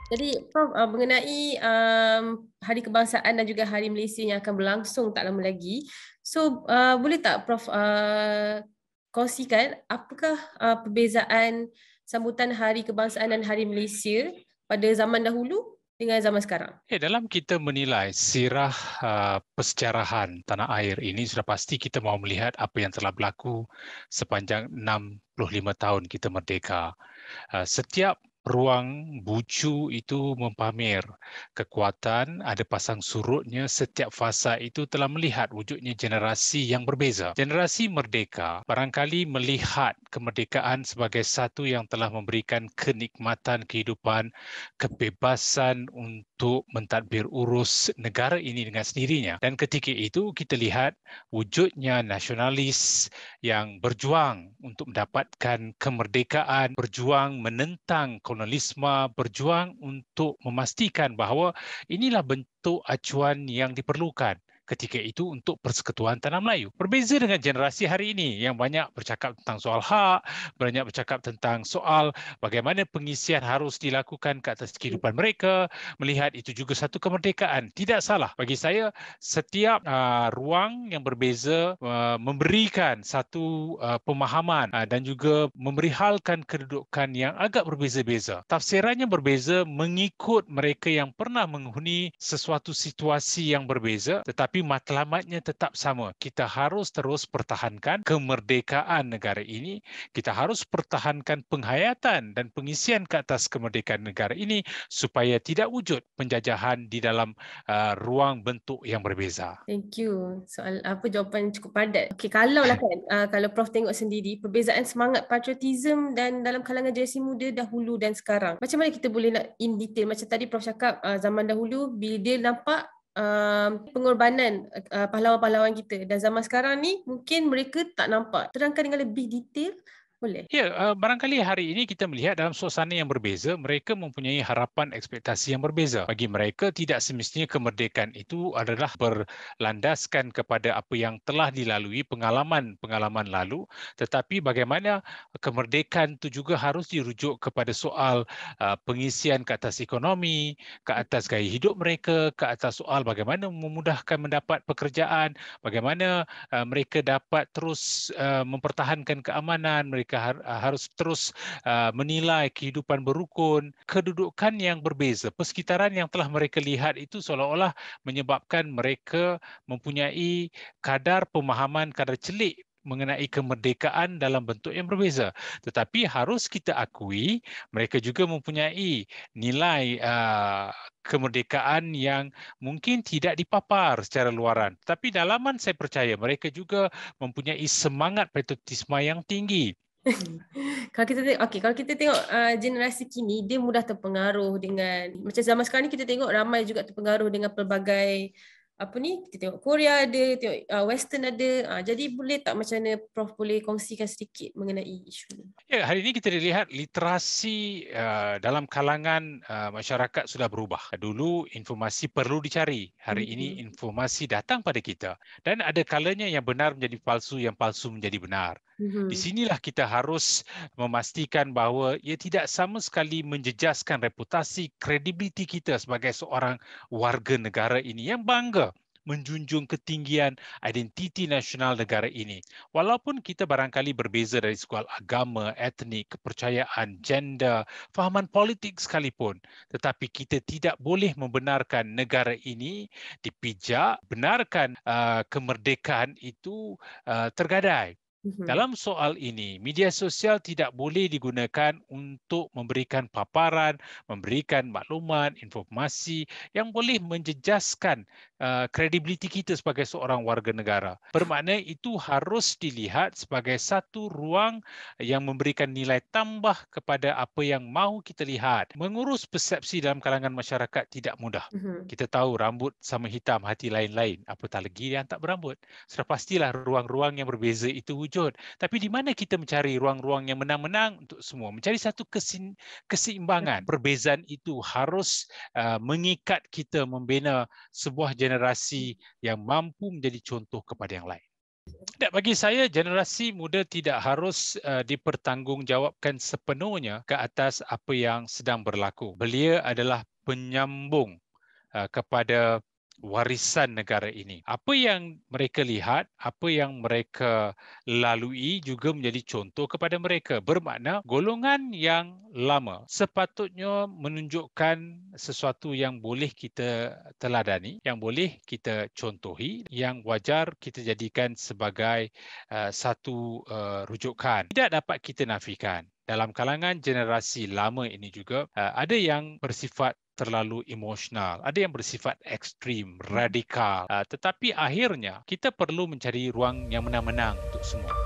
Jadi Prof, mengenai Hari Kebangsaan dan juga Hari Malaysia yang akan berlangsung tak lama lagi. So, boleh tak Prof kongsikan apakah perbezaan sambutan Hari Kebangsaan dan Hari Malaysia pada zaman dahulu dengan zaman sekarang? Dalam kita menilai sirah persejarahan tanah air ini, sudah pasti kita mahu melihat apa yang telah berlaku sepanjang 65 tahun kita merdeka. Setiap ruang bucu itu mempamer kekuatan, ada pasang surutnya. Setiap fasa itu telah melihat wujudnya generasi yang berbeza. Generasi merdeka barangkali melihat kemerdekaan sebagai satu yang telah memberikan kenikmatan kehidupan, kebebasan untuk mentadbir urus negara ini dengan sendirinya. Dan ketika itu kita lihat wujudnya nasionalis yang berjuang untuk mendapatkan kemerdekaan, berjuang menentang kolonialisme, berjuang untuk memastikan bahawa inilah bentuk acuan yang diperlukan ketika itu untuk persekutuan tanah Melayu. Berbeza dengan generasi hari ini yang banyak bercakap tentang soal hak, banyak bercakap tentang soal bagaimana pengisian harus dilakukan ke atas kehidupan mereka, melihat itu juga satu kemerdekaan. Tidak salah. Bagi saya, setiap ruang yang berbeza memberikan satu pemahaman dan juga memberihalkan kedudukan yang agak berbeza-beza. Tafsirannya berbeza mengikut mereka yang pernah menghuni sesuatu situasi yang berbeza, tetapi matlamatnya tetap sama. Kita harus terus pertahankan kemerdekaan negara ini. Kita harus pertahankan penghayatan dan pengisian ke atas kemerdekaan negara ini supaya tidak wujud penjajahan di dalam ruang bentuk yang berbeza. Thank you. Soal apa jawapan cukup padat. Okey, kalau lah kan, kalau Prof tengok sendiri perbezaan semangat patriotism dan dalam kalangan generasi muda dahulu dan sekarang. Macam mana kita boleh nak in detail? Macam tadi Prof cakap zaman dahulu bila dia nampak pengorbanan pahlawan-pahlawan kita dan zaman sekarang ni mungkin mereka tak nampak. Terangkan dengan lebih detail, boleh? Barangkali hari ini kita melihat dalam suasana yang berbeza, mereka mempunyai harapan ekspektasi yang berbeza. Bagi mereka, tidak semestinya kemerdekaan itu adalah berlandaskan kepada apa yang telah dilalui, pengalaman-pengalaman lalu, tetapi bagaimana kemerdekaan itu juga harus dirujuk kepada soal pengisian ke atas ekonomi, ke atas gaya hidup mereka, ke atas soal bagaimana memudahkan mendapat pekerjaan, bagaimana mereka dapat terus mempertahankan keamanan, mereka harus terus menilai kehidupan berukun, kedudukan yang berbeza, persekitaran yang telah mereka lihat itu seolah-olah menyebabkan mereka mempunyai kadar pemahaman, kadar celik mengenai kemerdekaan dalam bentuk yang berbeza. Tetapi harus kita akui, mereka juga mempunyai nilai kemerdekaan yang mungkin tidak dipapar secara luaran. Tapi dalaman saya percaya mereka juga mempunyai semangat patriotisme yang tinggi. Kalau kita tengok, okay, kalau kita tengok generasi kini, dia mudah terpengaruh dengan, macam zaman sekarang ni kita tengok ramai juga terpengaruh dengan pelbagai, apa ni, kita tengok Korea ada, tengok Western ada. Jadi boleh tak macam mana Prof boleh kongsikan sedikit mengenai isu ni? Hari ini kita lihat literasi dalam kalangan masyarakat sudah berubah. Dulu informasi perlu dicari, hari ini informasi datang pada kita. Dan ada kalanya yang benar menjadi palsu, yang palsu menjadi benar. Di sinilah kita harus memastikan bahawa ia tidak sama sekali menjejaskan reputasi, kredibiliti kita sebagai seorang warga negara ini yang bangga menjunjung ketinggian identiti nasional negara ini. Walaupun kita barangkali berbeza dari segi agama, etnik, kepercayaan, gender, fahaman politik sekalipun, tetapi kita tidak boleh membenarkan negara ini dipijak, benarkan kemerdekaan itu tergadai. Dalam soal ini, media sosial tidak boleh digunakan untuk memberikan paparan, memberikan maklumat, informasi yang boleh menjejaskan kredibiliti kita sebagai seorang warga negara. Bermakna itu harus dilihat sebagai satu ruang yang memberikan nilai tambah kepada apa yang mahu kita lihat. Mengurus persepsi dalam kalangan masyarakat tidak mudah. Kita tahu rambut sama hitam, hati lain-lain. Apatah lagi yang tak berambut. Sudah pastilah ruang-ruang yang berbeza itu wujud. Tapi di mana kita mencari ruang-ruang yang menang-menang untuk semua? Mencari satu keseimbangan. Perbezaan itu harus mengikat kita membina sebuah generasi yang mampu menjadi contoh kepada yang lain. Bagi saya, generasi muda tidak harus dipertanggungjawabkan sepenuhnya ke atas apa yang sedang berlaku. Belia adalah penyambung kepada warisan negara ini. Apa yang mereka lihat, apa yang mereka lalui juga menjadi contoh kepada mereka. Bermakna golongan yang lama sepatutnya menunjukkan sesuatu yang boleh kita teladani, yang boleh kita contohi, yang wajar kita jadikan sebagai satu rujukan. Tidak dapat kita nafikan. Dalam kalangan generasi lama ini juga ada yang bersifat terlalu emosional, ada yang bersifat ekstrim, radikal. Tetapi akhirnya kita perlu mencari ruang yang menang-menang untuk semua.